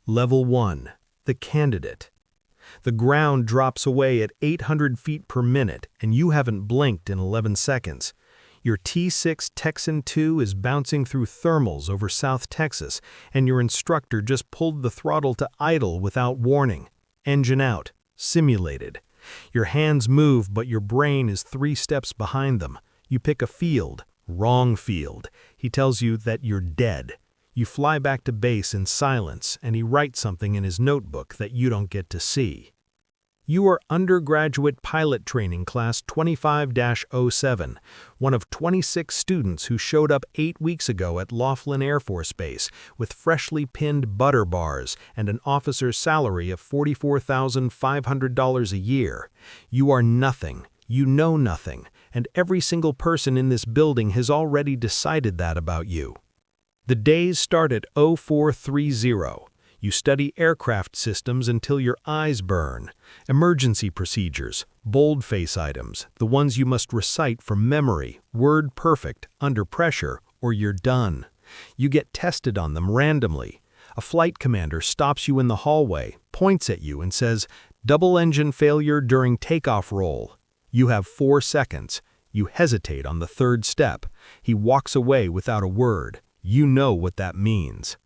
Level 1. The candidate. The ground drops away at 800 feet per minute, and you haven't blinked in 11 seconds. Your T-6 Texan II is bouncing through thermals over South Texas, and your instructor just pulled the throttle to idle without warning. Engine out. Simulated. Your hands move, but your brain is 3 steps behind them. You pick a field. Wrong field. He tells you that you're dead. You fly back to base in silence, and he writes something in his notebook that you don't get to see. You are undergraduate pilot training class 25-07, one of 26 students who showed up 8 weeks ago at Laughlin Air Force Base with freshly pinned butter bars and an officer's salary of $44,500 a year. You are nothing. You know nothing, and every single person in this building has already decided that about you. The days start at 0430. You study aircraft systems until your eyes burn. Emergency procedures, boldface items, the ones you must recite from memory, word perfect, under pressure, or you're done. You get tested on them randomly. A flight commander stops you in the hallway, points at you and says, "Double engine failure during takeoff roll." You have 4 seconds. You hesitate on the 3rd step. He walks away without a word. You know what that means.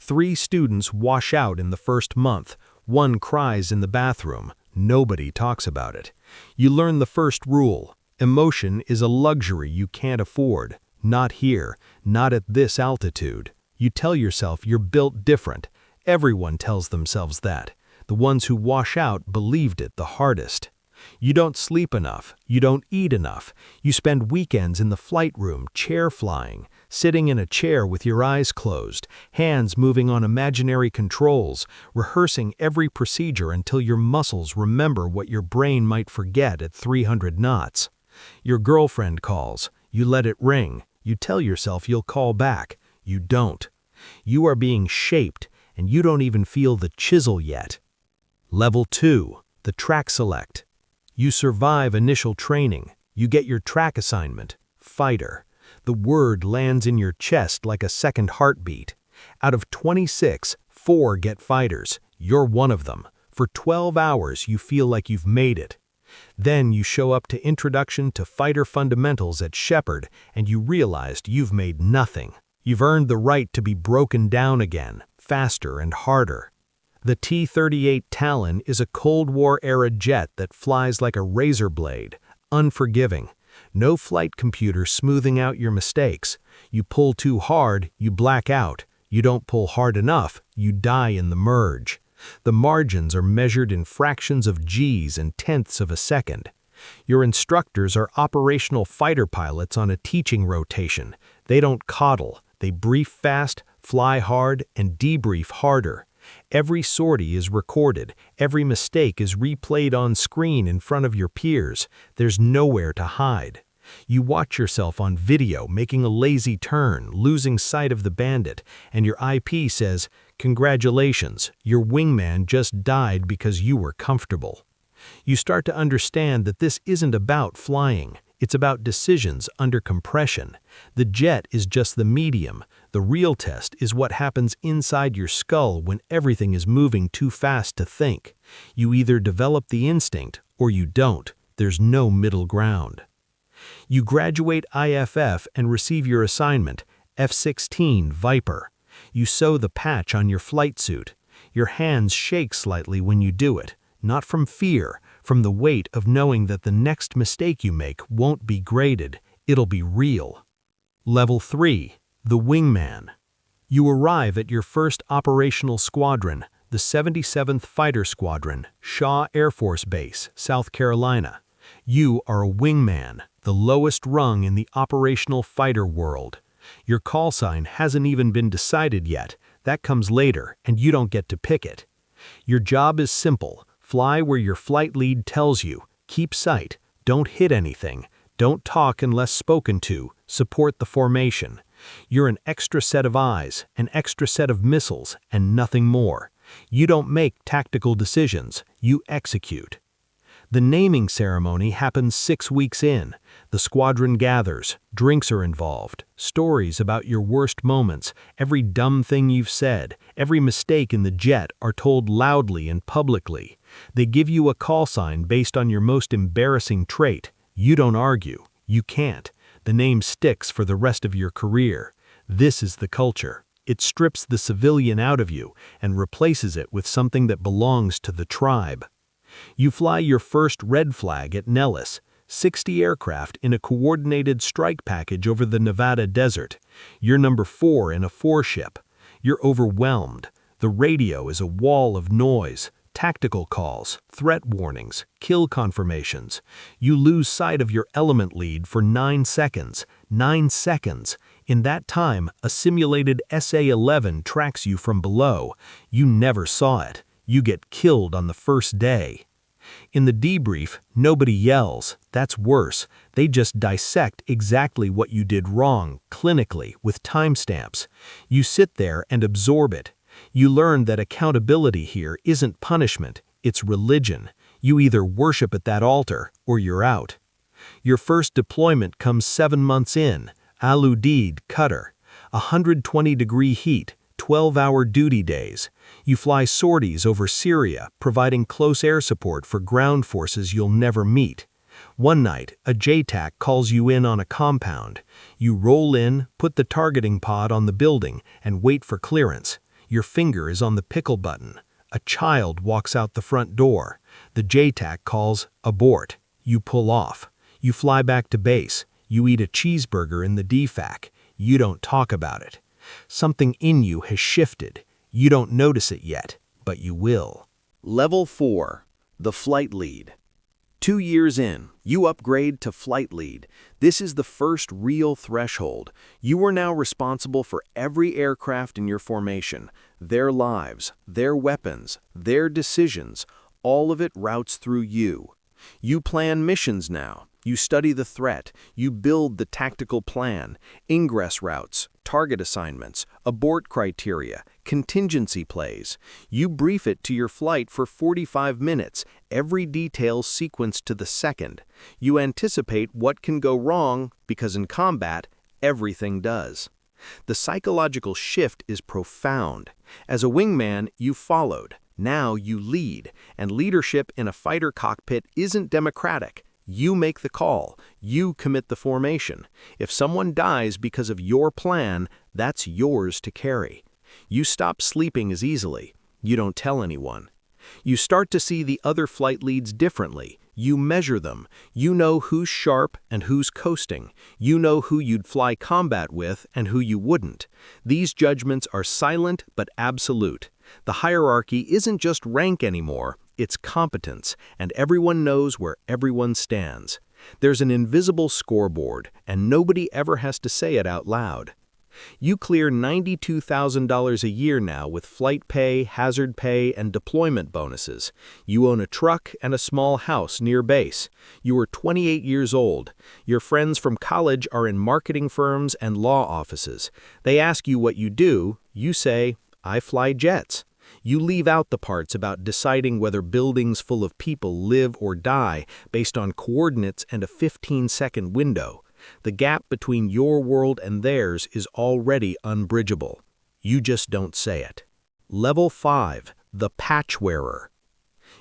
3 students wash out in the first month. 1 cries in the bathroom. Nobody talks about it. You learn the first rule. Emotion is a luxury you can't afford. Not here, not at this altitude. You tell yourself you're built different. Everyone tells themselves that. The ones who wash out believed it the hardest. You don't sleep enough. You don't eat enough. You spend weekends in the flight room, chair flying, sitting in a chair with your eyes closed, hands moving on imaginary controls, rehearsing every procedure until your muscles remember what your brain might forget at 300 knots. Your girlfriend calls. You let it ring. You tell yourself you'll call back. You don't. You are being shaped, and you don't even feel the chisel yet. Level 2. The track select. You survive initial training. You get your track assignment, fighter. The word lands in your chest like a second heartbeat. Out of 26, 4 get fighters. You're one of them. For 12 hours, you feel like you've made it. Then you show up to Introduction to Fighter Fundamentals at Shepherd, and you realized you've made nothing. You've earned the right to be broken down again, faster and harder. The T-38 Talon is a Cold War-era jet that flies like a razor blade, unforgiving. No flight computer smoothing out your mistakes. You pull too hard, you black out. You don't pull hard enough, you die in the merge. The margins are measured in fractions of Gs and tenths of a second. Your instructors are operational fighter pilots on a teaching rotation. They don't coddle. They brief fast, fly hard, and debrief harder. Every sortie is recorded. Every mistake is replayed on screen in front of your peers. There's nowhere to hide. You watch yourself on video making a lazy turn, losing sight of the bandit, and your IP says, "Congratulations, your wingman just died because you were comfortable." You start to understand that this isn't about flying. It's about decisions under compression. The jet is just the medium. The real test is what happens inside your skull when everything is moving too fast to think. You either develop the instinct or you don't. There's no middle ground. You graduate IFF and receive your assignment, F-16 Viper. You sew the patch on your flight suit. Your hands shake slightly when you do it, not from fear, from the weight of knowing that the next mistake you make won't be graded, it'll be real. Level 3. The Wingman. You arrive at your first operational squadron, the 77th Fighter Squadron, Shaw Air Force Base, South Carolina. You are a wingman, the lowest rung in the operational fighter world. Your call sign hasn't even been decided yet. That comes later, and you don't get to pick it. Your job is simple. Fly where your flight lead tells you. Keep sight. Don't hit anything. Don't talk unless spoken to. Support the formation. You're an extra set of eyes, an extra set of missiles, and nothing more. You don't make tactical decisions. You execute. The naming ceremony happens 6 weeks in. The squadron gathers, drinks are involved, stories about your worst moments, every dumb thing you've said, every mistake in the jet are told loudly and publicly. They give you a call sign based on your most embarrassing trait. You don't argue. You can't. The name sticks for the rest of your career. This is the culture. It strips the civilian out of you and replaces it with something that belongs to the tribe. You fly your first red flag at Nellis, 60 aircraft in a coordinated strike package over the Nevada desert. You're number 4 in a 4-ship. You're overwhelmed. The radio is a wall of noise, tactical calls, threat warnings, kill confirmations. You lose sight of your element lead for 9 seconds. 9 seconds. In that time, a simulated SA-11 tracks you from below. You never saw it. You get killed on the first day. In the debrief, nobody yells. That's worse. They just dissect exactly what you did wrong, clinically, with timestamps. You sit there and absorb it. You learn that accountability here isn't punishment, it's religion. You either worship at that altar or you're out. Your first deployment comes 7 months in. Al Udeid, Qatar. 120-degree heat, 12-hour duty days. You fly sorties over Syria, providing close air support for ground forces you'll never meet. One night, a JTAC calls you in on a compound. You roll in, put the targeting pod on the building, and wait for clearance. Your finger is on the pickle button. A child walks out the front door. The JTAC calls abort. You pull off. You fly back to base. You eat a cheeseburger in the DFAC. You don't talk about it. Something in you has shifted. You don't notice it yet, but you will. Level 4. The Flight Lead. 2 years in, you upgrade to Flight Lead. This is the first real threshold. You are now responsible for every aircraft in your formation, their lives, their weapons, their decisions. All of it routes through you. You plan missions now. You study the threat. You build the tactical plan, ingress routes, target assignments, abort criteria, contingency plays. You brief it to your flight for 45 minutes, every detail sequenced to the second. You anticipate what can go wrong because in combat, everything does. The psychological shift is profound. As a wingman, you followed. Now you lead, and leadership in a fighter cockpit isn't democratic. You make the call. You commit the formation. If someone dies because of your plan, that's yours to carry. You stop sleeping as easily. You don't tell anyone. You start to see the other flight leads differently. You measure them. You know who's sharp and who's coasting. You know who you'd fly combat with and who you wouldn't. These judgments are silent but absolute. The hierarchy isn't just rank anymore. It's competence, and everyone knows where everyone stands. There's an invisible scoreboard, and nobody ever has to say it out loud. You clear $92,000 a year now with flight pay, hazard pay, and deployment bonuses. You own a truck and a small house near base. You are 28 years old. Your friends from college are in marketing firms and law offices. They ask you what you do. You say, I fly jets. You leave out the parts about deciding whether buildings full of people live or die based on coordinates and a 15-second window. The gap between your world and theirs is already unbridgeable. You just don't say it. Level 5. The Patch Wearer.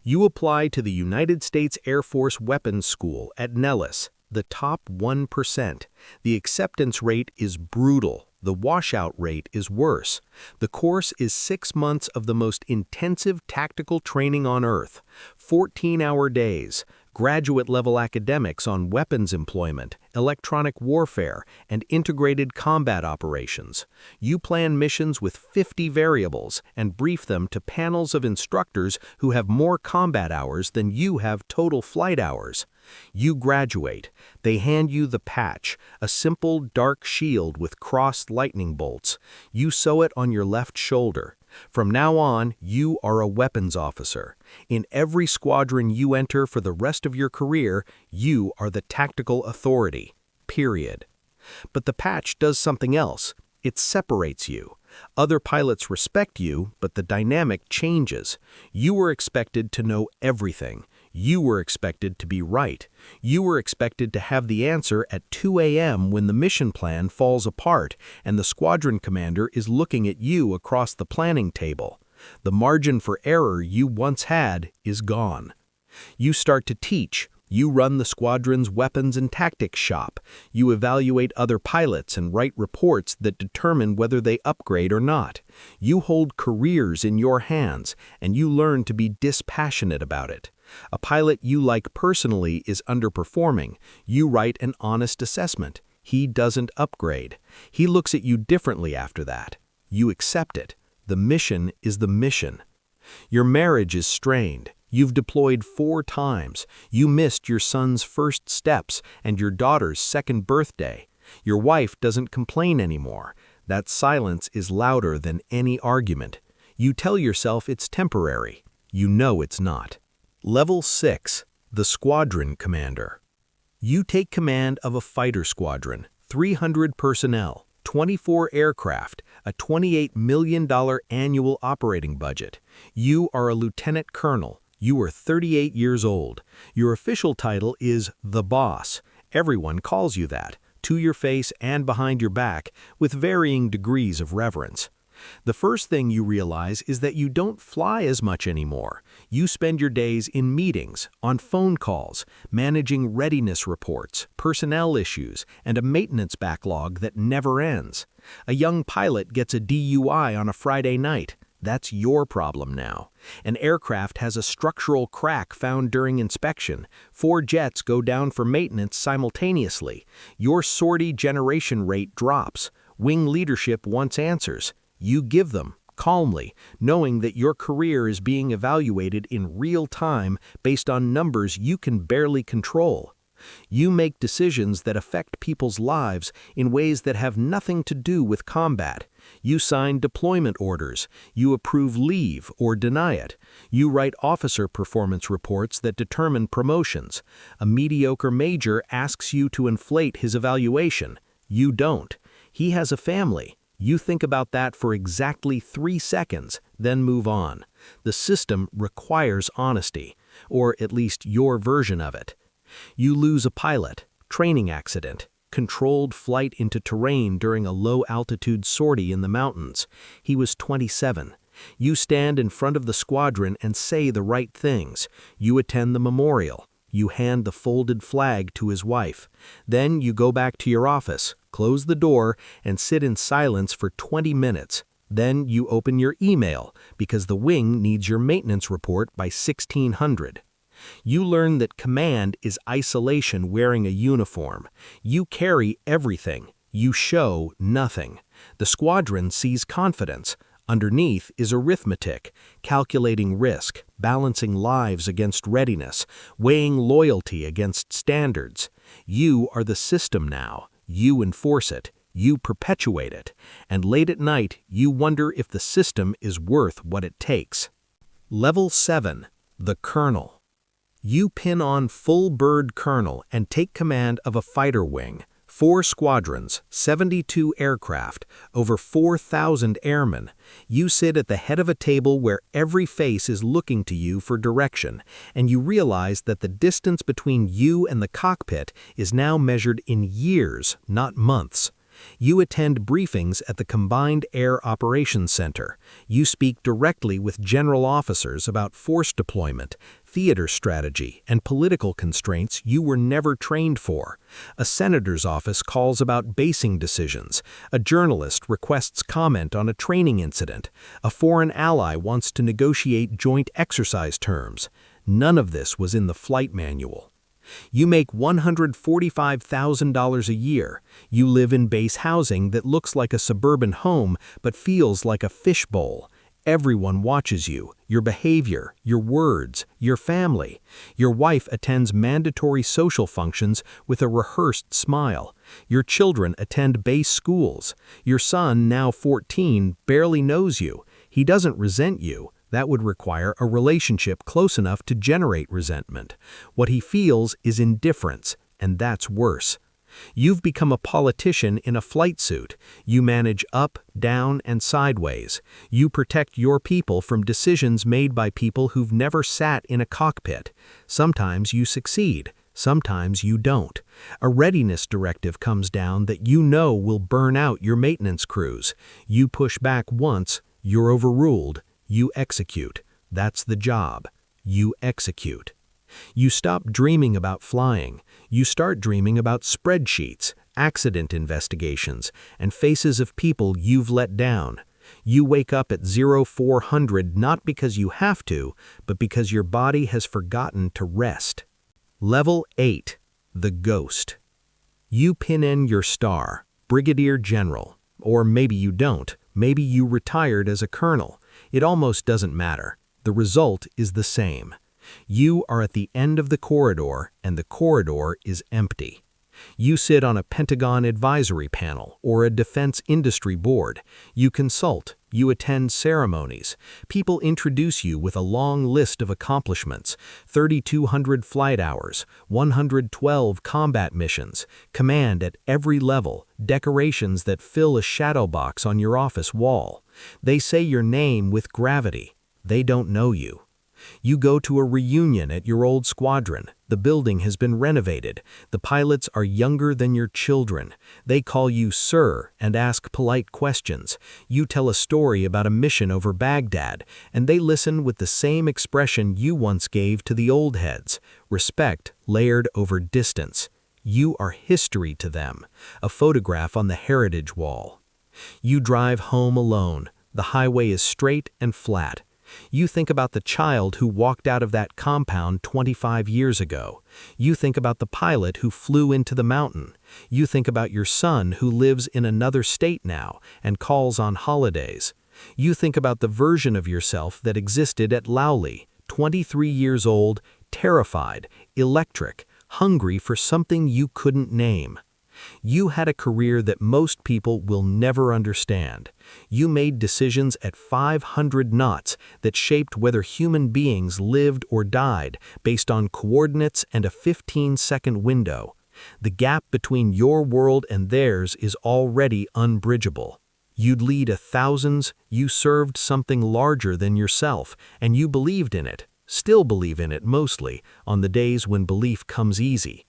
You apply to the United States Air Force Weapons School at Nellis, the top 1%. The acceptance rate is brutal. The washout rate is worse. The course is 6 months of the most intensive tactical training on Earth, 14-hour days, graduate-level academics on weapons employment, electronic warfare, and integrated combat operations. You plan missions with 50 variables and brief them to panels of instructors who have more combat hours than you have total flight hours. You graduate. They hand you the patch, a simple dark shield with crossed lightning bolts. You sew it on your left shoulder. From now on, you are a weapons officer. In every squadron you enter for the rest of your career, you are the tactical authority. Period. But the patch does something else. It separates you. Other pilots respect you, but the dynamic changes. You are expected to know everything. You were expected to be right. You were expected to have the answer at 2 a.m. when the mission plan falls apart and the squadron commander is looking at you across the planning table. The margin for error you once had is gone. You start to teach. You run the squadron's weapons and tactics shop. You evaluate other pilots and write reports that determine whether they upgrade or not. You hold careers in your hands, and you learn to be dispassionate about it. A pilot you like personally is underperforming. You write an honest assessment. He doesn't upgrade. He looks at you differently after that. You accept it. The mission is the mission. Your marriage is strained. You've deployed 4 times. You missed your son's first steps and your daughter's second birthday. Your wife doesn't complain anymore. That silence is louder than any argument. You tell yourself it's temporary. You know it's not. Level 6. The Squadron Commander. You take command of a fighter squadron, 300 personnel, 24 aircraft, a $28 million annual operating budget. You are a lieutenant colonel. You are 38 years old. Your official title is the boss. Everyone calls you that, to your face and behind your back, with varying degrees of reverence. The first thing you realize is that you don't fly as much anymore. You spend your days in meetings, on phone calls, managing readiness reports, personnel issues, and a maintenance backlog that never ends. A young pilot gets a DUI on a Friday night. That's your problem now. An aircraft has a structural crack found during inspection. 4 jets go down for maintenance simultaneously. Your sortie generation rate drops. Wing leadership wants answers. You give them, calmly, knowing that your career is being evaluated in real time based on numbers you can barely control. You make decisions that affect people's lives in ways that have nothing to do with combat. You sign deployment orders. You approve leave or deny it. You write officer performance reports that determine promotions. A mediocre major asks you to inflate his evaluation. You don't. He has a family. You think about that for exactly 3 seconds, then move on. The system requires honesty, or at least your version of it. You lose a pilot, training accident, controlled flight into terrain during a low-altitude sortie in the mountains. He was 27. You stand in front of the squadron and say the right things. You attend the memorial. You hand the folded flag to his wife. Then you go back to your office, close the door, and sit in silence for 20 minutes. Then you open your email, because the wing needs your maintenance report by 1600. You learn that command is isolation wearing a uniform. You carry everything. You show nothing. The squadron sees confidence. Underneath is arithmetic, calculating risk, balancing lives against readiness, weighing loyalty against standards. You are the system now. You enforce it. You perpetuate it. And late at night, you wonder if the system is worth what it takes. Level 7. The Colonel. You pin on full bird colonel and take command of a fighter wing, 4 squadrons, 72 aircraft, over 4,000 airmen. You sit at the head of a table where every face is looking to you for direction, and you realize that the distance between you and the cockpit is now measured in years, not months. You attend briefings at the Combined Air Operations Center. You speak directly with general officers about force deployment, theater strategy, and political constraints you were never trained for. A senator's office calls about basing decisions. A journalist requests comment on a training incident. A foreign ally wants to negotiate joint exercise terms. None of this was in the flight manual. You make $145,000 a year. You live in base housing that looks like a suburban home but feels like a fishbowl. Everyone watches you, your behavior, your words, your family. Your wife attends mandatory social functions with a rehearsed smile. Your children attend base schools. Your son, now 14, barely knows you. He doesn't resent you. That would require a relationship close enough to generate resentment. What he feels is indifference, and that's worse. You've become a politician in a flight suit. You manage up, down, and sideways. You protect your people from decisions made by people who've never sat in a cockpit. Sometimes you succeed. Sometimes you don't. A readiness directive comes down that you know will burn out your maintenance crews. You push back once, you're overruled. You execute. That's the job. You execute. You stop dreaming about flying. You start dreaming about spreadsheets, accident investigations, and faces of people you've let down. You wake up at 0400 not because you have to, but because your body has forgotten to rest. Level 8. The Ghost. You pin in your star, Brigadier General. Or maybe you don't. Maybe you retired as a colonel. It almost doesn't matter. The result is the same. You are at the end of the corridor, and the corridor is empty. You sit on a Pentagon advisory panel or a defense industry board. You consult. You attend ceremonies. People introduce you with a long list of accomplishments: 3,200 flight hours, 112 combat missions, command at every level, decorations that fill a shadow box on your office wall. They say your name with gravity. They don't know you. You go to a reunion at your old squadron. The building has been renovated. The pilots are younger than your children. They call you sir and ask polite questions. You tell a story about a mission over Baghdad, and they listen with the same expression you once gave to the old heads: respect layered over distance. You are history to them, a photograph on the heritage wall. You drive home alone. The highway is straight and flat. You think about the child who walked out of that compound 25 years ago. You think about the pilot who flew into the mountain. You think about your son who lives in another state now and calls on holidays. You think about the version of yourself that existed at Lowley, 23 years old, terrified, electric, hungry for something you couldn't name. You had a career that most people will never understand. You made decisions at 500 knots that shaped whether human beings lived or died based on coordinates and a 15-second window. The gap between your world and theirs is already unbridgeable. You'd lead thousands, you served something larger than yourself, and you believed in it, still believe in it mostly, on the days when belief comes easy.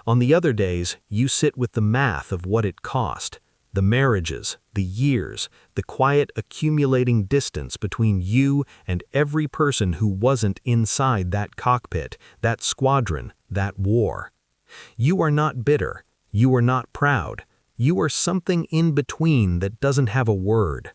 On the other days, you sit with the math of what it cost. The marriages, the years, the quiet accumulating distance between you and every person who wasn't inside that cockpit, that squadron, that war. You are not bitter. You are not proud. You are something in between that doesn't have a word.